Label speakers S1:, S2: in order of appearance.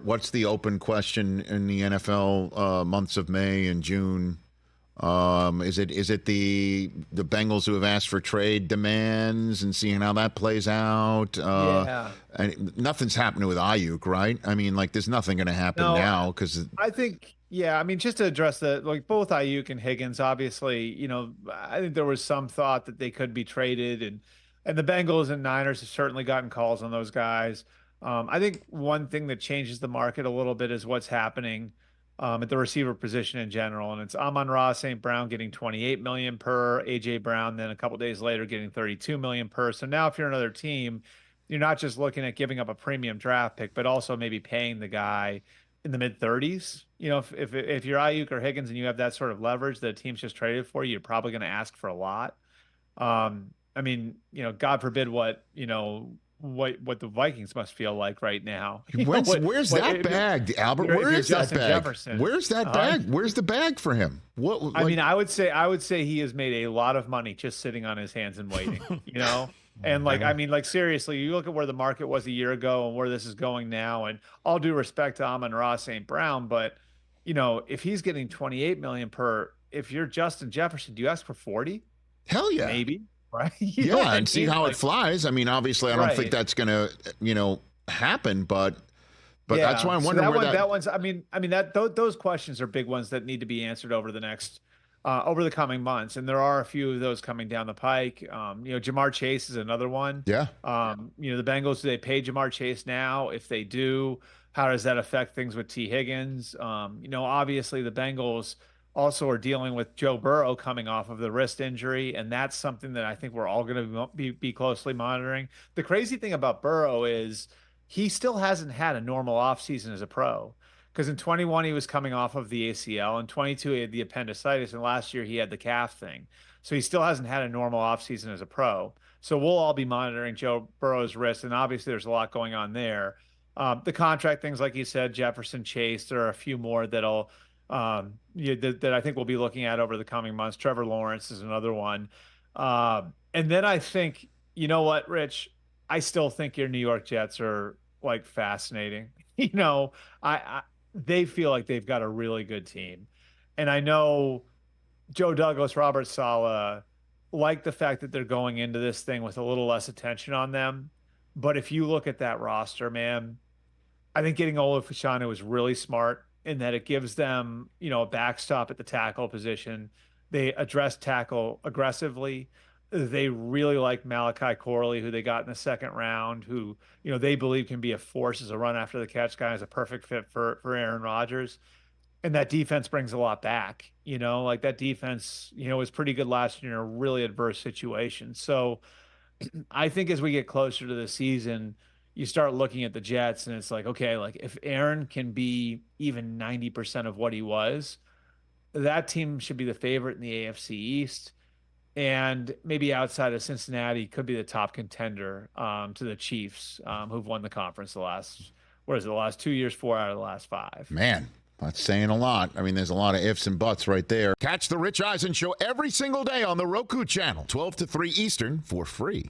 S1: What's the open question in the NFL months of May and June? Is it the Bengals who have asked for trade demands and seeing how that plays out?
S2: Yeah.
S1: And nothing's happening with Ayuk, right? I mean, like, there's nothing going to happen
S2: No,
S1: now because
S2: I think, yeah, I mean, just to address both Ayuk and Higgins, obviously, I think there was some thought that they could be traded, and the Bengals and Niners have certainly gotten calls on those guys. I think one thing that changes the market a little bit is what's happening at the receiver position in general, and it's Amon-Ra St. Brown getting 28 million per, AJ Brown then a couple days later getting 32 million per. So now if you're another team, you're not just looking at giving up a premium draft pick, but also maybe paying the guy in the mid 30s. If you're Ayuk or Higgins and you have that sort of leverage that a team's just traded for you, you're probably going to ask for a lot. I mean, God forbid what the Vikings must feel like right now.
S1: Where's that bag, Albert? Where is that bag?
S2: Jefferson.
S1: Where's that bag? Where's the bag for him? What?
S2: I mean, I would say he has made a lot of money just sitting on his hands and waiting. And I mean, seriously, you look at where the market was a year ago and where this is going now, and all due respect to Amon-Ra St. Brown, but if he's getting 28 million per, if you're Justin Jefferson, do you ask for 40?
S1: Hell yeah.
S2: Maybe, right?
S1: Yeah, and see how it flies. I mean, obviously, I don't think that's going to, happen, but
S2: yeah.
S1: That's why I'm wondering
S2: that one's. I mean, those questions are big ones that need to be answered over the coming months, and there are a few of those coming down the pike. Jamar Chase is another one.
S1: Yeah.
S2: The Bengals, do they pay Jamar Chase now? If they do, how does that affect things with T. Higgins? Obviously the Bengals also are dealing with Joe Burrow coming off of the wrist injury, and that's something that I think we're all going to be closely monitoring. The crazy thing about Burrow is he still hasn't had a normal offseason as a pro. Because in 21, he was coming off of the ACL. In 22, he had the appendicitis. And last year, he had the calf thing. So he still hasn't had a normal offseason as a pro. So we'll all be monitoring Joe Burrow's wrist. And obviously, there's a lot going on there. The contract things, like you said, Jefferson, Chase, there are a few more that'll that I think we'll be looking at over the coming months. Trevor Lawrence is another one. And then I think, you know what, Rich? I still think your New York Jets are fascinating. They feel like they've got a really good team. And I know Joe Douglas, Robert Saleh like the fact that they're going into this thing with a little less attention on them. But if you look at that roster, man, I think getting Ola Fashanu was really smart in that it gives them, a backstop at the tackle position. They address tackle aggressively. They really like Malachi Corley, who they got in the second round, who, they believe can be a force as a run after the catch guy, is a perfect fit for Aaron Rodgers. And that defense brings a lot back, that defense, was pretty good last year in a really adverse situation. So I think as we get closer to the season, you start looking at the Jets and it's like, okay, if Aaron can be even 90% of what he was, that team should be the favorite in the AFC East. And maybe outside of Cincinnati could be the top contender to the Chiefs, who've won the conference the last 2 years, 4 out of the last 5.
S1: Man, that's saying a lot. I mean, there's a lot of ifs and buts right there. Catch the Rich Eisen Show every single day on the Roku channel, 12 to 3 Eastern, for free.